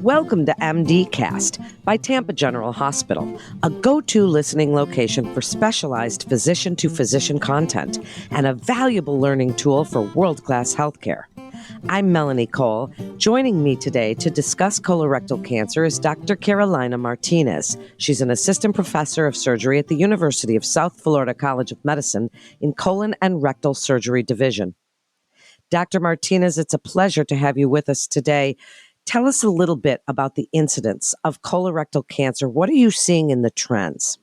Welcome to MDcast by Tampa General Hospital, a go-to listening location for specialized physician-to-physician content and a valuable learning tool for world-class healthcare. I'm Melanie Cole. Joining me today to discuss colorectal cancer is Dr. Carolina Martinez. She's an assistant professor of surgery at the University of South Florida College of Medicine in Colon and Rectal Surgery Division. Dr. Martinez, it's a pleasure to have you with us today. Tell us a little bit about the incidence of colorectal cancer. What are you seeing in the trends?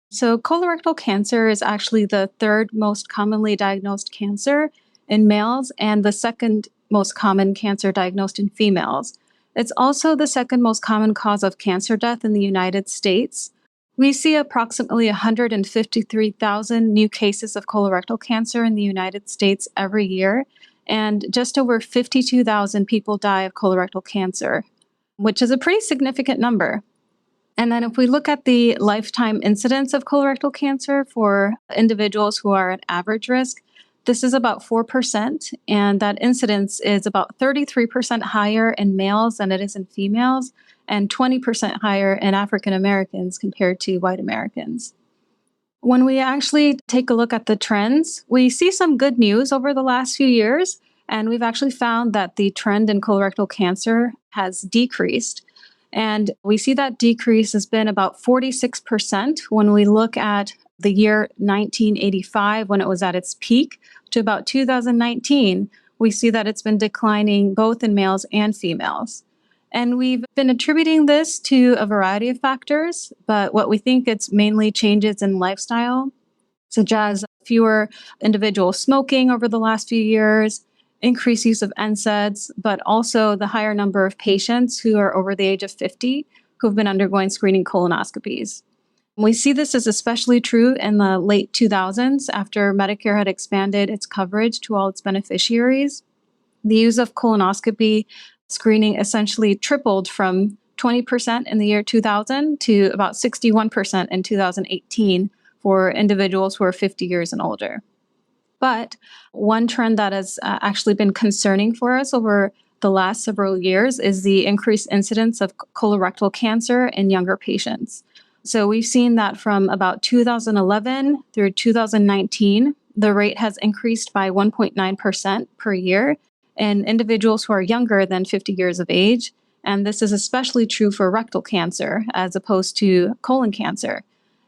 So colorectal cancer is actually the third most commonly diagnosed cancer in males and the second most common cancer diagnosed in females. It's also the second most common cause of cancer death in the United States. We see approximately 153,000 new cases of colorectal cancer in the United States every year, and just over 52,000 people die of colorectal cancer, which is a pretty significant number. And then if we look at the lifetime incidence of colorectal cancer for individuals who are at average risk, this is about 4%, and that incidence is about 33% higher in males than it is in females, and 20% higher in African Americans compared to white Americans. When we actually take a look at the trends, we see some good news over the last few years, and we've actually found that the trend in colorectal cancer has decreased. And we see that decrease has been about 46% when we look at the year 1985, when it was at its peak, to about 2019, we see that it's been declining both in males and females. And we've been attributing this to a variety of factors, but what we think it's mainly changes in lifestyle, such as fewer individuals smoking over the last few years, increased use of NSAIDs, but also the higher number of patients who are over the age of 50 who've been undergoing screening colonoscopies. We see this as especially true in the late 2000s after Medicare had expanded its coverage to all its beneficiaries. The use of colonoscopy screening essentially tripled from 20% in the year 2000 to about 61% in 2018 for individuals who are 50 years and older. But one trend that has actually been concerning for us over the last several years is the increased incidence of colorectal cancer in younger patients. So we've seen that from about 2011 through 2019, the rate has increased by 1.9% per year in individuals who are younger than 50 years of age. And this is especially true for rectal cancer as opposed to colon cancer.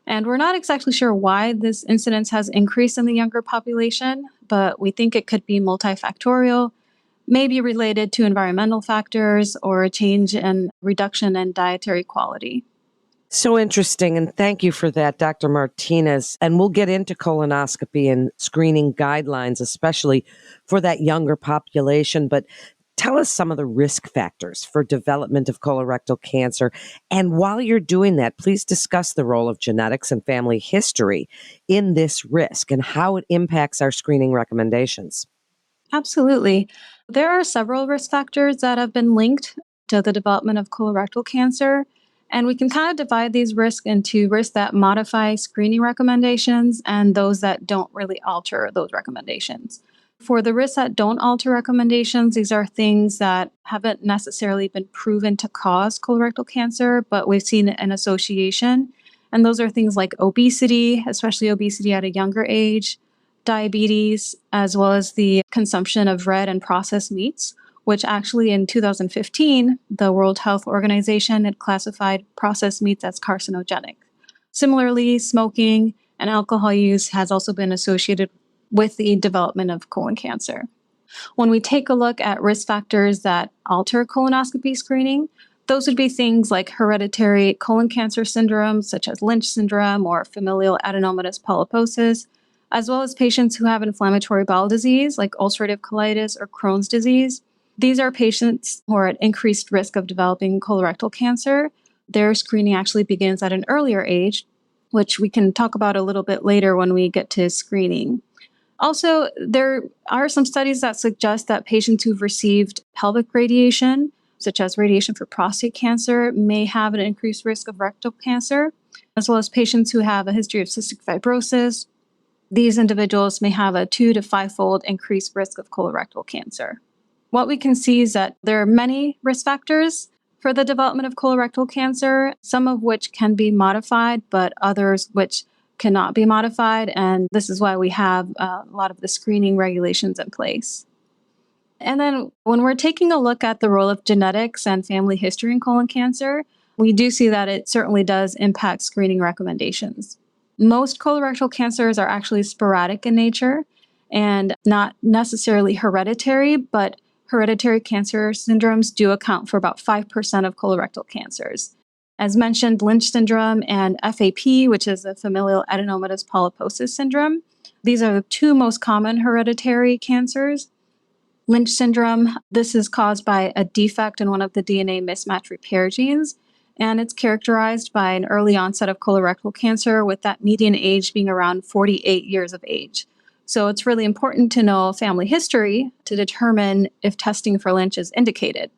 And we're not exactly sure why this incidence has increased in the younger population, but we think it could be multifactorial, maybe related to environmental factors or a change in reduction in dietary quality. So interesting, and thank you for that, Dr. Martinez. And we'll get into colonoscopy and screening guidelines, especially for that younger population. But tell us some of the risk factors for development of colorectal cancer. And while you're doing that, please discuss the role of genetics and family history in this risk and how it impacts our screening recommendations. Absolutely. There are several risk factors that have been linked to the development of colorectal cancer. And we can kind of divide these risks into risks that modify screening recommendations and those that don't really alter those recommendations. For the risks that don't alter recommendations, these are things that haven't necessarily been proven to cause colorectal cancer, but we've seen an association. And those are things like obesity, especially obesity at a younger age, diabetes, as well as the consumption of red and processed meats, which actually in 2015, the World Health Organization had classified processed meats as carcinogenic. Similarly, smoking and alcohol use has also been associated with the development of colon cancer. When we take a look at risk factors that alter colonoscopy screening, those would be things like hereditary colon cancer syndromes, such as Lynch syndrome or familial adenomatous polyposis, as well as patients who have inflammatory bowel disease, like ulcerative colitis or Crohn's disease. These are patients who are at increased risk of developing colorectal cancer. Their screening actually begins at an earlier age, which we can talk about a little bit later when we get to screening. Also, there are some studies that suggest that patients who've received pelvic radiation, such as radiation for prostate cancer, may have an increased risk of rectal cancer, as well as patients who have a history of cystic fibrosis. These individuals may have a 2 to 5-fold increased risk of colorectal cancer. What we can see is that there are many risk factors for the development of colorectal cancer, some of which can be modified, but others which cannot be modified. And this is why we have a lot of the screening regulations in place. And then when we're taking a look at the role of genetics and family history in colon cancer, we do see that it certainly does impact screening recommendations. Most colorectal cancers are actually sporadic in nature and not necessarily hereditary, but hereditary cancer syndromes do account for about 5% of colorectal cancers. As mentioned, Lynch syndrome and FAP, which is a familial adenomatous polyposis syndrome, these are the two most common hereditary cancers. Lynch syndrome, this is caused by a defect in one of the DNA mismatch repair genes, and it's characterized by an early onset of colorectal cancer with that median age being around 48 years of age. So it's really important to know family history to determine if testing for Lynch is indicated.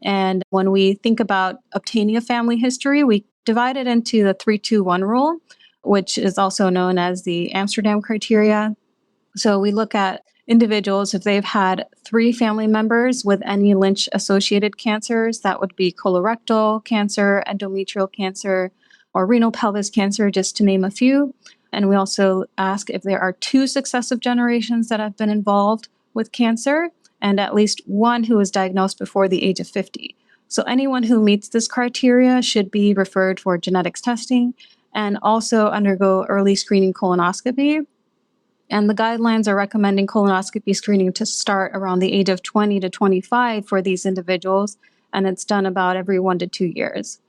And when we think about obtaining a family history, we divide it into the 3-2-1 rule, which is also known as the Amsterdam criteria. So we look at individuals, if they've had 3 family members with any Lynch-associated cancers, that would be colorectal cancer, endometrial cancer, or renal pelvis cancer, just to name a few. And we also ask if there are 2 successive generations that have been involved with cancer, and at least 1 who was diagnosed before the age of 50. So anyone who meets this criteria should be referred for genetics testing and also undergo early screening colonoscopy. And the guidelines are recommending colonoscopy screening to start around the age of 20 to 25 for these individuals, and it's done about every 1 to 2 years.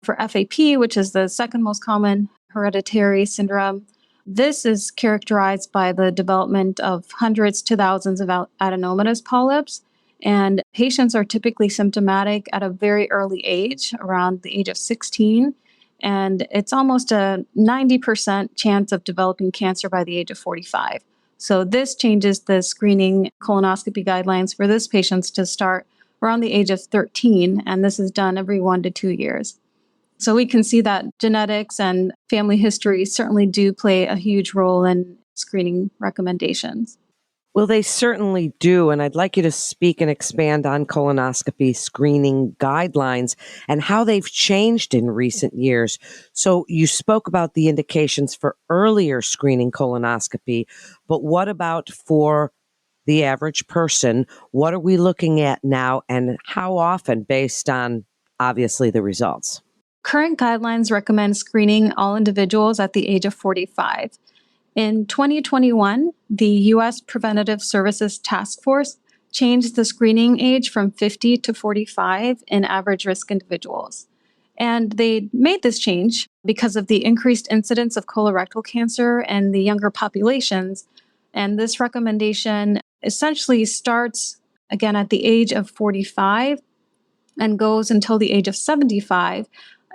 For FAP, which is the second most common hereditary syndrome, this is characterized by the development of hundreds to thousands of adenomatous polyps, and patients are typically symptomatic at a very early age, around the age of 16, and it's almost a 90% chance of developing cancer by the age of 45. So this changes the screening colonoscopy guidelines for this patients to start around the age of 13, and this is done every 1 to 2 years. So we can see that genetics and family history certainly do play a huge role in screening recommendations. Well, they certainly do. And I'd like you to speak and expand on colonoscopy screening guidelines and how they've changed in recent years. So you spoke about the indications for earlier screening colonoscopy, but what about for the average person? What are we looking at now and how often based on, obviously, the results? Current guidelines recommend screening all individuals at the age of 45. In 2021, the U.S. Preventative Services Task Force changed the screening age from 50 to 45 in average risk individuals. And they made this change because of the increased incidence of colorectal cancer in the younger populations. And this recommendation essentially starts again at the age of 45 and goes until the age of 75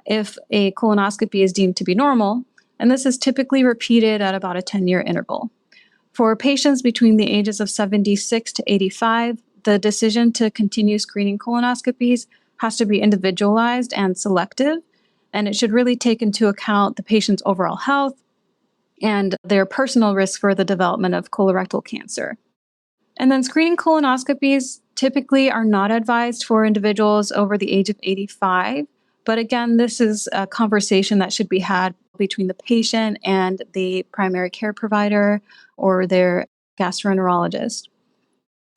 if a colonoscopy is deemed to be normal, and this is typically repeated at about a 10-year interval. For patients between the ages of 76 to 85, the decision to continue screening colonoscopies has to be individualized and selective, and it should really take into account the patient's overall health and their personal risk for the development of colorectal cancer. And then screening colonoscopies typically are not advised for individuals over the age of 85. But again, this is a conversation that should be had between the patient and the primary care provider or their gastroenterologist.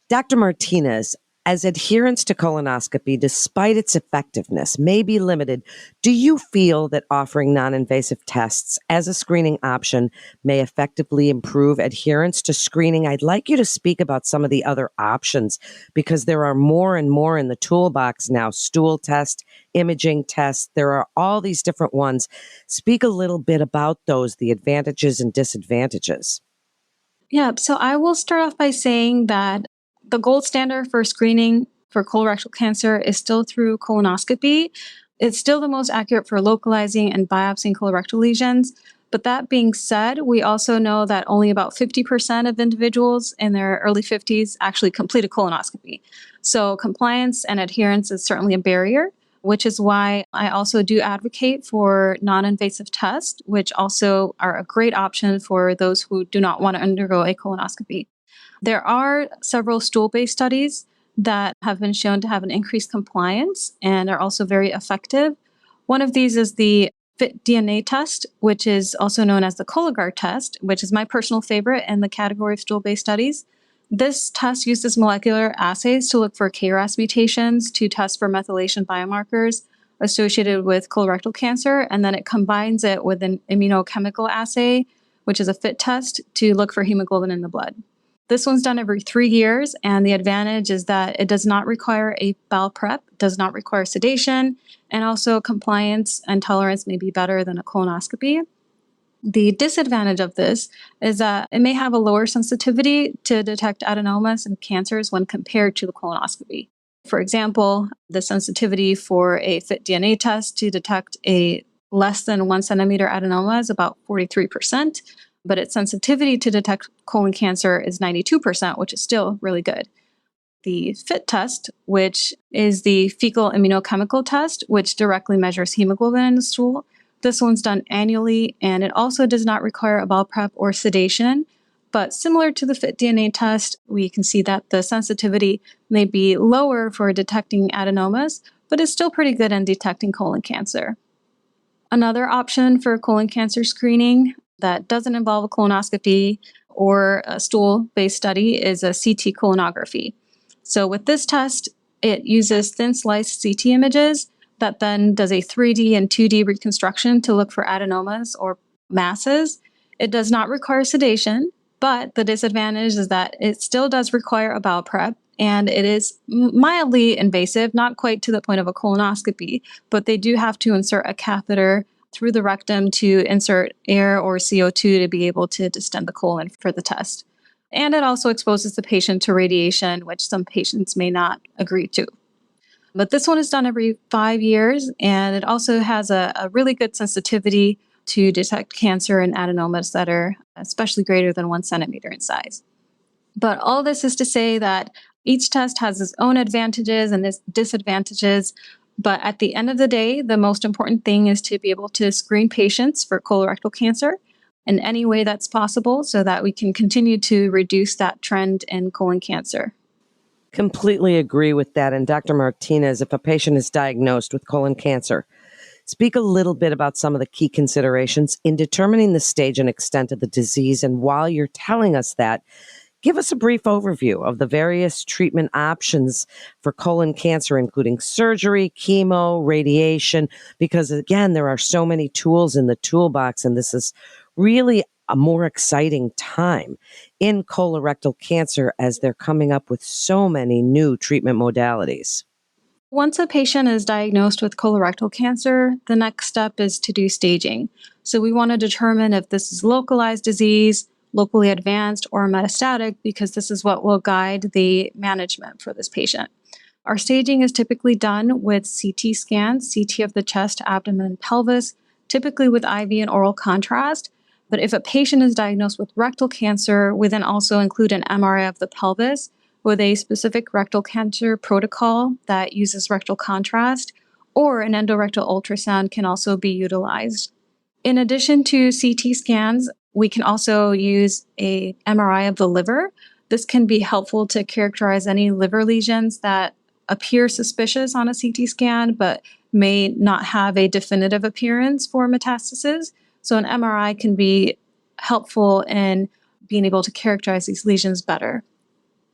Dr. Martinez, as adherence to colonoscopy, despite its effectiveness, may be limited, do you feel that offering non-invasive tests as a screening option may effectively improve adherence to screening? I'd like you to speak about some of the other options because there are more and more in the toolbox now. Stool test, imaging tests, there are all these different ones. Speak a little bit about those, the advantages and disadvantages. Yeah, so I will start off by saying that the gold standard for screening for colorectal cancer is still through colonoscopy. It's still the most accurate for localizing and biopsying colorectal lesions. But that being said, we also know that only about 50% of individuals in their early 50s actually complete a colonoscopy. So compliance and adherence is certainly a barrier, which is why I also do advocate for non-invasive tests, which also are a great option for those who do not want to undergo a colonoscopy. There are several stool-based studies that have been shown to have an increased compliance and are also very effective. One of these is the FIT DNA test, which is also known as the Cologuard test, which is my personal favorite in the category of stool-based studies. This test uses molecular assays to look for KRAS mutations to test for methylation biomarkers associated with colorectal cancer, and then it combines it with an immunochemical assay, which is a FIT test, to look for hemoglobin in the blood. This one's done every 3 years, and the advantage is that it does not require a bowel prep, does not require sedation, and also compliance and tolerance may be better than a colonoscopy. The disadvantage of this is that it may have a lower sensitivity to detect adenomas and cancers when compared to the colonoscopy. For example, the sensitivity for a FIT DNA test to detect a less than 1 centimeter adenoma is about 43%, but its sensitivity to detect colon cancer is 92%, which is still really good. The FIT test, which is the fecal immunochemical test, which directly measures hemoglobin in the stool. This one's done annually, and it also does not require a bowel prep or sedation. But similar to the FIT DNA test, we can see that the sensitivity may be lower for detecting adenomas, but is still pretty good in detecting colon cancer. Another option for colon cancer screening that doesn't involve a colonoscopy or a stool-based study is a CT colonography. So with this test, it uses thin sliced CT images that then does a 3D and 2D reconstruction to look for adenomas or masses. It does not require sedation, but the disadvantage is that it still does require a bowel prep, and it is mildly invasive, not quite to the point of a colonoscopy, but they do have to insert a catheter through the rectum to insert air or CO2 to be able to distend the colon for the test. And it also exposes the patient to radiation, which some patients may not agree to. But this one is done every 5 years, and it also has a really good sensitivity to detect cancer and adenomas that are especially greater than 1 centimeter in size. But all this is to say that each test has its own advantages and its disadvantages. But at the end of the day, the most important thing is to be able to screen patients for colorectal cancer in any way that's possible so that we can continue to reduce that trend in colon cancer. Completely agree with that. And Dr. Martinez, if a patient is diagnosed with colon cancer, speak a little bit about some of the key considerations in determining the stage and extent of the disease. And while you're telling us that, give us a brief overview of the various treatment options for colon cancer, including surgery, chemo, radiation, because again, there are so many tools in the toolbox, and this is really a more exciting time in colorectal cancer as they're coming up with so many new treatment modalities. Once a patient is diagnosed with colorectal cancer, the next step is to do staging. So we want to determine if this is localized disease, locally advanced, or metastatic, because this is what will guide the management for this patient. Our staging is typically done with CT scans, CT of the chest, abdomen, and pelvis, typically with IV and oral contrast. But if a patient is diagnosed with rectal cancer, we then also include an MRI of the pelvis with a specific rectal cancer protocol that uses rectal contrast, or an endorectal ultrasound can also be utilized. In addition to CT scans, we can also use a MRI of the liver. This can be helpful to characterize any liver lesions that appear suspicious on a CT scan, but may not have a definitive appearance for metastasis. So an MRI can be helpful in being able to characterize these lesions better.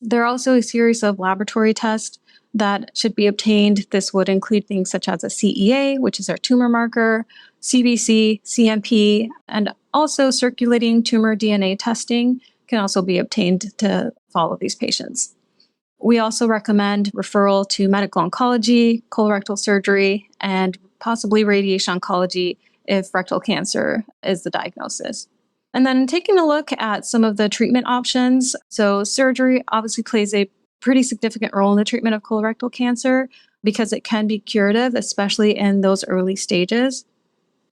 There are also a series of laboratory tests that should be obtained. This would include things such as a CEA, which is our tumor marker, CBC, CMP, and also circulating tumor DNA testing can also be obtained to follow these patients. We also recommend referral to medical oncology, colorectal surgery, and possibly radiation oncology if rectal cancer is the diagnosis. And then taking a look at some of the treatment options. So surgery obviously plays a pretty significant role in the treatment of colorectal cancer because it can be curative, especially in those early stages.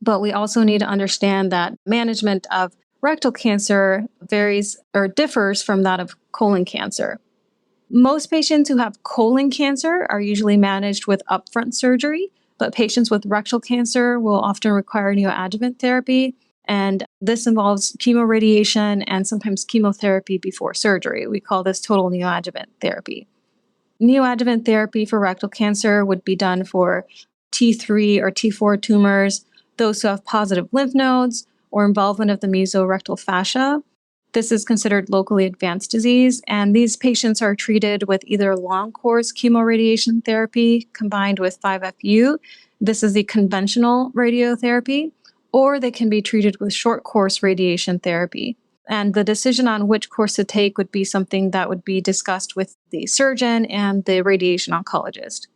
But we also need to understand that management of rectal cancer varies or differs from that of colon cancer. Most patients who have colon cancer are usually managed with upfront surgery, but patients with rectal cancer will often require neoadjuvant therapy. And this involves chemoradiation and sometimes chemotherapy before surgery. We call this total neoadjuvant therapy. Neoadjuvant therapy for rectal cancer would be done for T3 or T4 tumors, those who have positive lymph nodes or involvement of the mesorectal fascia. This is considered locally advanced disease, and these patients are treated with either long-course chemoradiation therapy combined with 5-FU. This is the conventional radiotherapy, or they can be treated with short-course radiation therapy. And the decision on which course to take would be something that would be discussed with the surgeon and the radiation oncologist.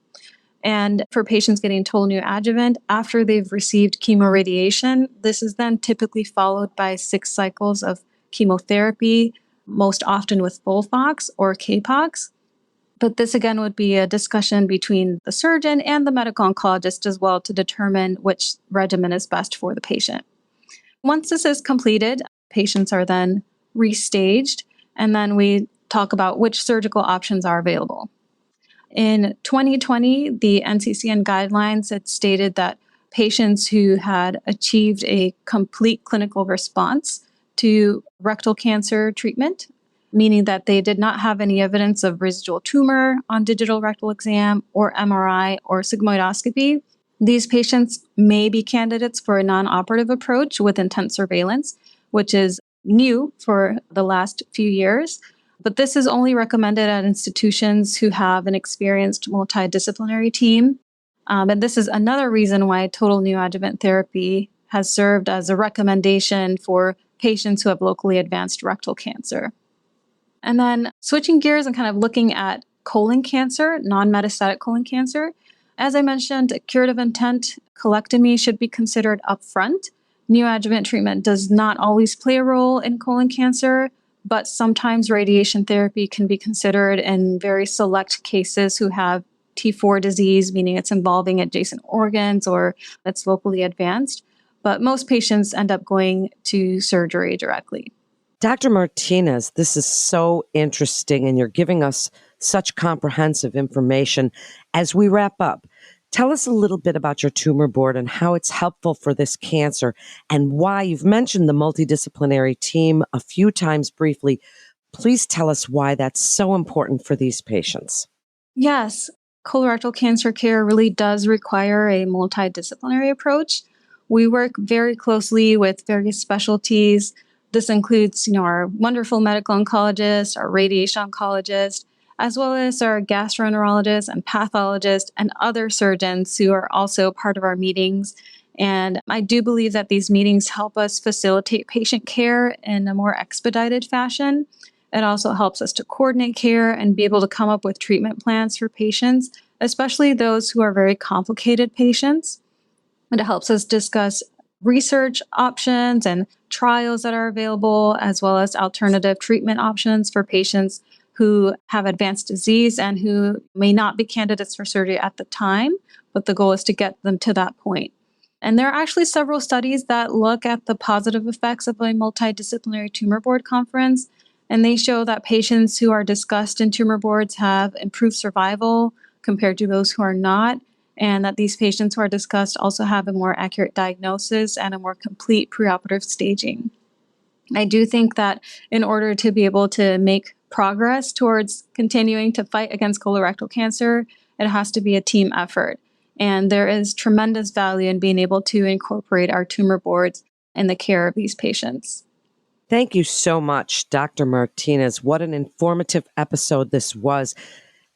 And for patients getting total neoadjuvant, after they've received chemoradiation, this is then typically followed by 6 cycles of chemotherapy, most often with FOLFOX or CAPOX. But this again would be a discussion between the surgeon and the medical oncologist as well to determine which regimen is best for the patient. Once this is completed, patients are then restaged, and then we talk about which surgical options are available. In 2020, the NCCN guidelines had stated that patients who had achieved a complete clinical response to rectal cancer treatment, meaning that they did not have any evidence of residual tumor on digital rectal exam or MRI or sigmoidoscopy, these patients may be candidates for a non-operative approach with intent surveillance, which is new for the last few years. But this is only recommended at institutions who have an experienced multidisciplinary team. And this is another reason why total neoadjuvant therapy has served as a recommendation for patients who have locally advanced rectal cancer. And then switching gears and kind of looking at colon cancer, non-metastatic colon cancer. As I mentioned, curative intent colectomy should be considered upfront. Neoadjuvant treatment does not always play a role in colon cancer, but sometimes radiation therapy can be considered in very select cases who have T4 disease, meaning it's involving adjacent organs or it's locally advanced. But most patients end up going to surgery directly. Dr. Martinez, this is so interesting, and you're giving us such comprehensive information. As we wrap up, tell us a little bit about your tumor board and how it's helpful for this cancer, and why you've mentioned the multidisciplinary team a few times briefly. Please tell us why that's so important for these patients. Yes, colorectal cancer care really does require a multidisciplinary approach. We work very closely with various specialties. This includes, our wonderful medical oncologist, our radiation oncologist, as well as our gastroenterologist and pathologist and other surgeons who are also part of our meetings. And I do believe that these meetings help us facilitate patient care in a more expedited fashion. It also helps us to coordinate care and be able to come up with treatment plans for patients, especially those who are very complicated patients. And it helps us discuss research options and trials that are available, as well as alternative treatment options for patients who have advanced disease and who may not be candidates for surgery at the time, but the goal is to get them to that point. And there are actually several studies that look at the positive effects of a multidisciplinary tumor board conference, and they show that patients who are discussed in tumor boards have improved survival compared to those who are not, and that these patients who are discussed also have a more accurate diagnosis and a more complete preoperative staging. I do think that in order to be able to make progress towards continuing to fight against colorectal cancer, it has to be a team effort. And there is tremendous value in being able to incorporate our tumor boards in the care of these patients. Thank you so much, Dr. Martinez. What an informative episode this was.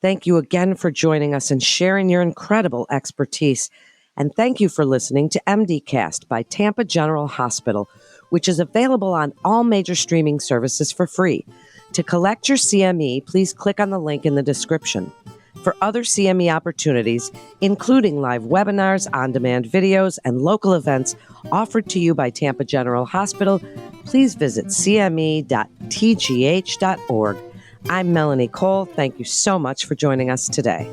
Thank you again for joining us and sharing your incredible expertise. And thank you for listening to MDcast by Tampa General Hospital, which is available on all major streaming services for free. To collect your CME, please click on the link in the description. For other CME opportunities, including live webinars, on-demand videos, and local events offered to you by Tampa General Hospital, please visit cme.tgh.org. I'm Melanie Cole. Thank you so much for joining us today.